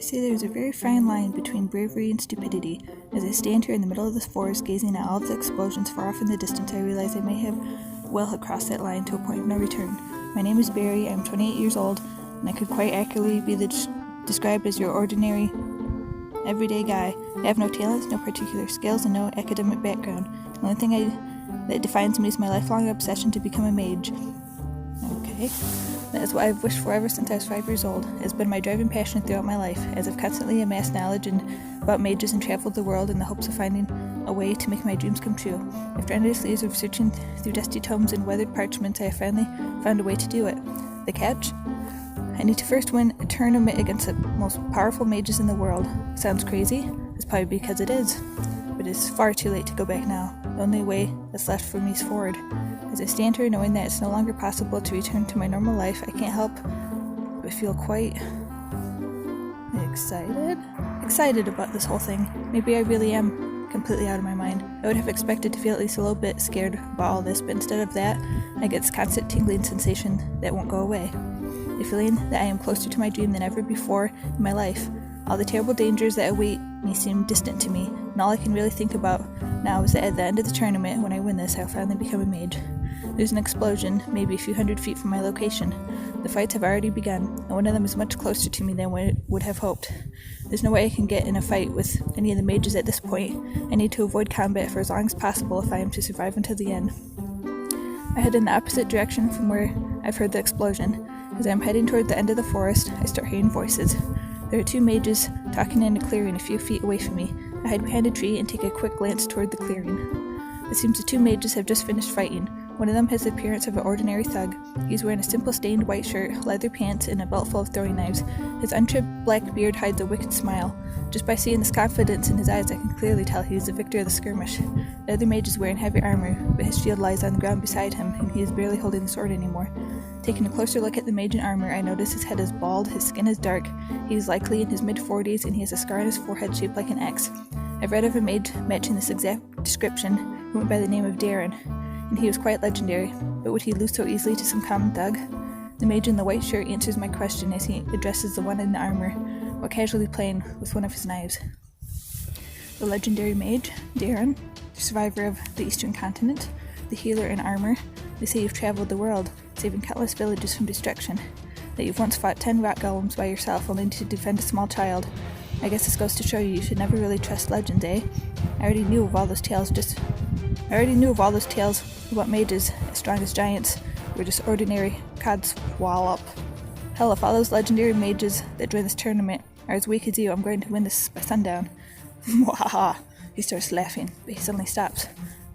They say there is a very fine line between bravery and stupidity. As I stand here in the middle of this forest, gazing at all of the explosions far off in the distance, I realize I may have crossed that line to a point of no return. My name is Barry, I am 28 years old, and I could quite accurately be described as your ordinary, everyday guy. I have no talents, no particular skills, and no academic background. The only thing that defines me is my lifelong obsession to become a mage. Okay. That is what I've wished for ever since I was 5 years old. It has been my driving passion throughout my life, as I've constantly amassed knowledge about mages and traveled the world in the hopes of finding a way to make my dreams come true. After endless years of searching through dusty tomes and weathered parchments, I have finally found a way to do it. The catch? I need to first win a tournament against the most powerful mages in the world. Sounds crazy? It's probably because it is. But it is far too late to go back now. The only way that's left for me is forward. As I stand here knowing that it's no longer possible to return to my normal life, I can't help but feel quite excited about this whole thing. Maybe I really am completely out of my mind. I would have expected to feel at least a little bit scared about all this, but instead of that, I get this constant tingling sensation that won't go away. The feeling that I am closer to my dream than ever before in my life. All the terrible dangers that await me seem distant to me, and all I can really think about now is that at the end of the tournament, when I win this, I'll finally become a mage. There's an explosion, maybe a few hundred feet from my location. The fights have already begun, and one of them is much closer to me than I would have hoped. There's no way I can get in a fight with any of the mages at this point. I need to avoid combat for as long as possible if I am to survive until the end. I head in the opposite direction from where I've heard the explosion. As I'm heading toward the end of the forest, I start hearing voices. There are two mages talking in a clearing a few feet away from me. I hide behind a tree and take a quick glance toward the clearing. It seems the two mages have just finished fighting. One of them has the appearance of an ordinary thug. He's wearing a simple stained white shirt, leather pants, and a belt full of throwing knives. His untrimmed black beard hides a wicked smile. Just by seeing this confidence in his eyes, I can clearly tell he is the victor of the skirmish. The other mage is wearing heavy armor, but his shield lies on the ground beside him, and he is barely holding the sword anymore. Taking a closer look at the mage in armor, I notice his head is bald, his skin is dark, he is likely in his mid-40s, and he has a scar on his forehead shaped like an X. I've read of a mage matching this exact description who went by the name of Darren, and he was quite legendary, but would he lose so easily to some common thug? The mage in the white shirt answers my question as he addresses the one in the armor, while casually playing with one of his knives. The legendary mage, Darren, the survivor of the eastern continent, the healer in armor. They say you've traveled the world, saving countless villages from destruction, that you've once fought 10 rock golems by yourself only to defend a small child. I guess this goes to show you should never really trust legends, eh? I already knew of all those tales about mages as strong as giants were just ordinary codswallop. Hell, if all those legendary mages that join this tournament are as weak as you, I'm going to win this by sundown. Mwahaha! He starts laughing, but he suddenly stops.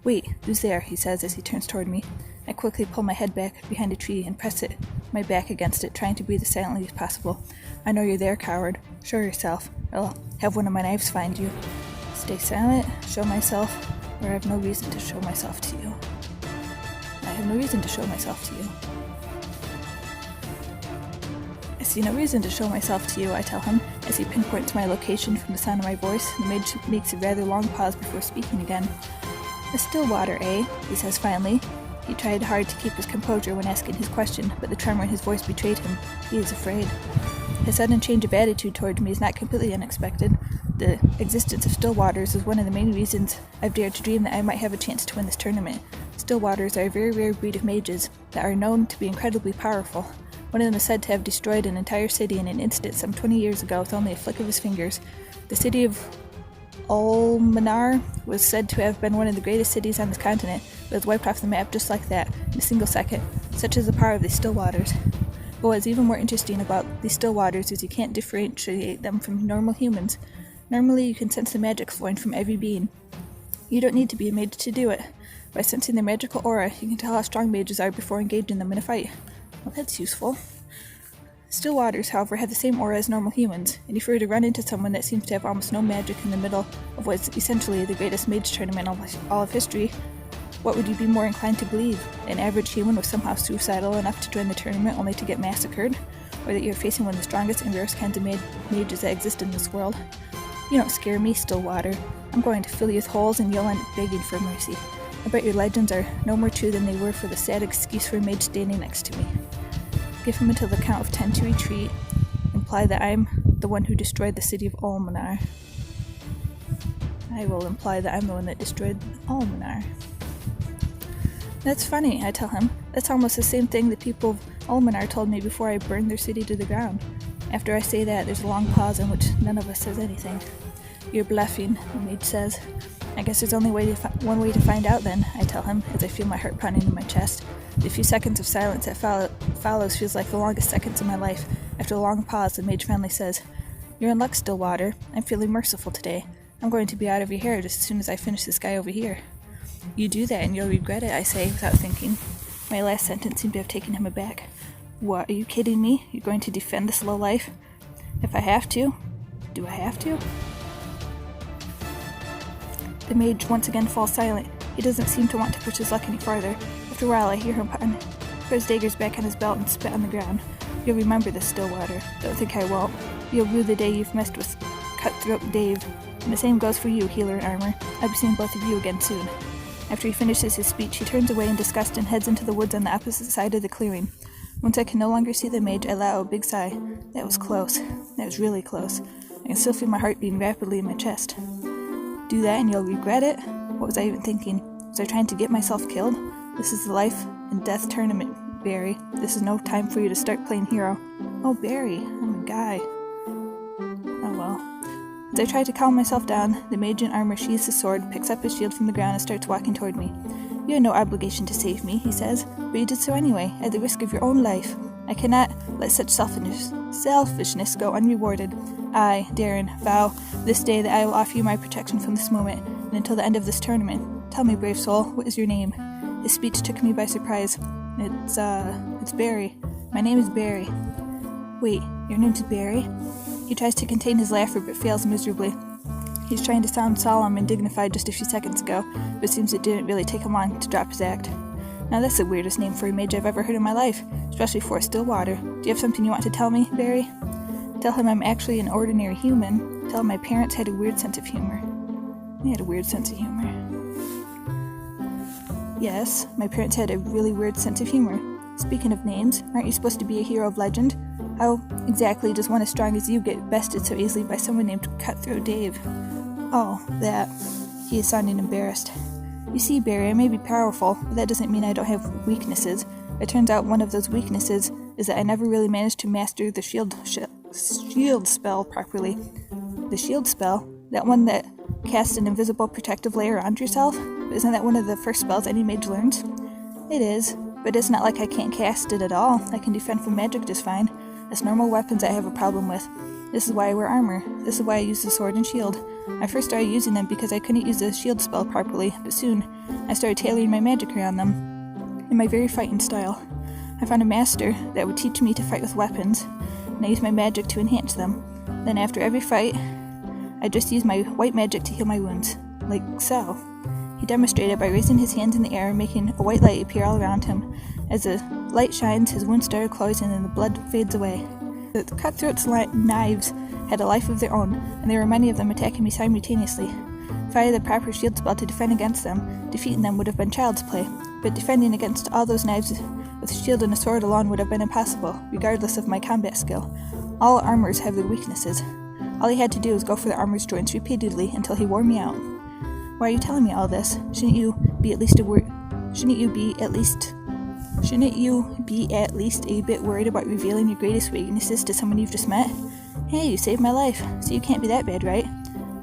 Wait, who's there? He says as he turns toward me. I quickly pull my head back behind a tree and press my back against it, trying to breathe as silently as possible. I know you're there, coward. Show yourself. I'll have one of my knives find you. Stay silent, show myself, or I have no reason to show myself to you. I have no reason to show myself to you. I see no reason to show myself to you, I tell him, as he pinpoints my location from the sound of my voice. The mage makes a rather long pause before speaking again. The stillwater, eh? He says finally. He tried hard to keep his composure when asking his question, but the tremor in his voice betrayed him. He is afraid. His sudden change of attitude towards me is not completely unexpected. The existence of stillwaters is one of the main reasons I've dared to dream that I might have a chance to win this tournament. Stillwaters are a very rare breed of mages that are known to be incredibly powerful. One of them is said to have destroyed an entire city in an instant some 20 years ago with only a flick of his fingers. The city of Ulmanar was said to have been one of the greatest cities on this continent, but was wiped off the map just like that, in a single second. Such is the power of these stillwaters. But what's even more interesting about these stillwaters is you can't differentiate them from normal humans. Normally you can sense the magic flowing from every being. You don't need to be a mage to do it. By sensing their magical aura, you can tell how strong mages are before engaging them in a fight. Well, that's useful. Stillwaters, however, have the same aura as normal humans, and if you were to run into someone that seems to have almost no magic in the middle of what is essentially the greatest mage tournament in all of history, what would you be more inclined to believe? An average human was somehow suicidal enough to join the tournament only to get massacred? Or that you're facing one of the strongest and rarest kinds of mages that exist in this world? You don't scare me, Stillwater. I'm going to fill you with holes and you'll end up begging for mercy. I bet your legends are no more true than they were for the sad excuse for a mage standing next to me. Give him until the count of 10 to retreat. Imply that I'm the one who destroyed the city of Almanar. I will imply that I'm the one that destroyed Almanar. That's funny, I tell him. That's almost the same thing the people of Almanar told me before I burned their city to the ground. After I say that, there's a long pause in which none of us says anything. You're bluffing, the mage says. I guess there's only one way to find out then, I tell him, as I feel my heart pounding in my chest. The few seconds of silence that follows feels like the longest seconds of my life. After a long pause, the mage finally says, You're in luck, Stillwater. I'm feeling merciful today. I'm going to be out of your hair just as soon as I finish this guy over here. You do that and you'll regret it, I say, without thinking. My last sentence seemed to have taken him aback. What, are you kidding me? You're going to defend this lowlife? If I have to? Do I have to? The mage once again falls silent. He doesn't seem to want to push his luck any farther. After a while, I hear him put his daggers back on his belt and spit on the ground. You'll remember this, Stillwater. Don't think I won't. You'll rue the day you've messed with Cutthroat Dave. And the same goes for you, Healer in Armor. I'll be seeing both of you again soon. After he finishes his speech, he turns away in disgust and heads into the woods on the opposite side of the clearing. Once I can no longer see the mage, I let out a big sigh. That was close. That was really close. I can still feel my heart beating rapidly in my chest. Do that and you'll regret it? What was I even thinking? Was I trying to get myself killed? This is the life and death tournament, Barry. This is no time for you to start playing hero. Oh, Barry, I'm a guy. Oh well. As I try to calm myself down, the mage in armor sheathes his sword, picks up his shield from the ground, and starts walking toward me. You had no obligation to save me, he says, but you did so anyway, at the risk of your own life. I cannot let such selfishness go unrewarded. I, Darren, vow this day that I will offer you my protection from this moment, and until the end of this tournament. Tell me, brave soul, what is your name? His speech took me by surprise. It's Barry. My name is Barry. Wait, your name's Barry? He tries to contain his laughter, but fails miserably. He's trying to sound solemn and dignified just a few seconds ago, but it seems it didn't really take him long to drop his act. Now that's the weirdest name for a mage I've ever heard in my life, especially for Stillwater. Do you have something you want to tell me, Barry? Tell him I'm actually an ordinary human. Tell him my parents had a weird sense of humor. They had a weird sense of humor. Yes, my parents had a really weird sense of humor. Speaking of names, aren't you supposed to be a hero of legend? How exactly does one as strong as you get bested so easily by someone named Cutthroat Dave? Oh, that. He is sounding embarrassed. You see, Barry, I may be powerful, but that doesn't mean I don't have weaknesses. It turns out one of those weaknesses is that I never really managed to master the shield spell properly. The shield spell? That one that casts an invisible protective layer onto yourself? Isn't that one of the first spells any mage learns? It is, but it's not like I can't cast it at all. I can defend from magic just fine. It's normal weapons I have a problem with. This is why I wear armor. This is why I use the sword and shield. I first started using them because I couldn't use the shield spell properly, but soon I started tailoring my magic around them, in my very fighting style. I found a master that would teach me to fight with weapons, and I used my magic to enhance them. Then after every fight, I just used my white magic to heal my wounds, like so. He demonstrated by raising his hands in the air and making a white light appear all around him. As the light shines, his wounds start closing and the blood fades away. The Cutthroat's knives had a life of their own, and there were many of them attacking me simultaneously. If I had the proper shield spell to defend against them, defeating them would have been child's play, but defending against all those knives with a shield and a sword alone would have been impossible, regardless of my combat skill. All armors have their weaknesses. All he had to do was go for the armor's joints repeatedly until he wore me out. Why are you telling me all this? Shouldn't you be at least a bit worried about revealing your greatest weaknesses to someone you've just met? Hey, you saved my life, so you can't be that bad, right?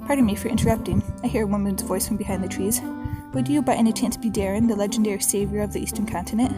Pardon me for interrupting. I hear a woman's voice from behind the trees. Would you by any chance be Darren, the legendary savior of the Eastern Continent?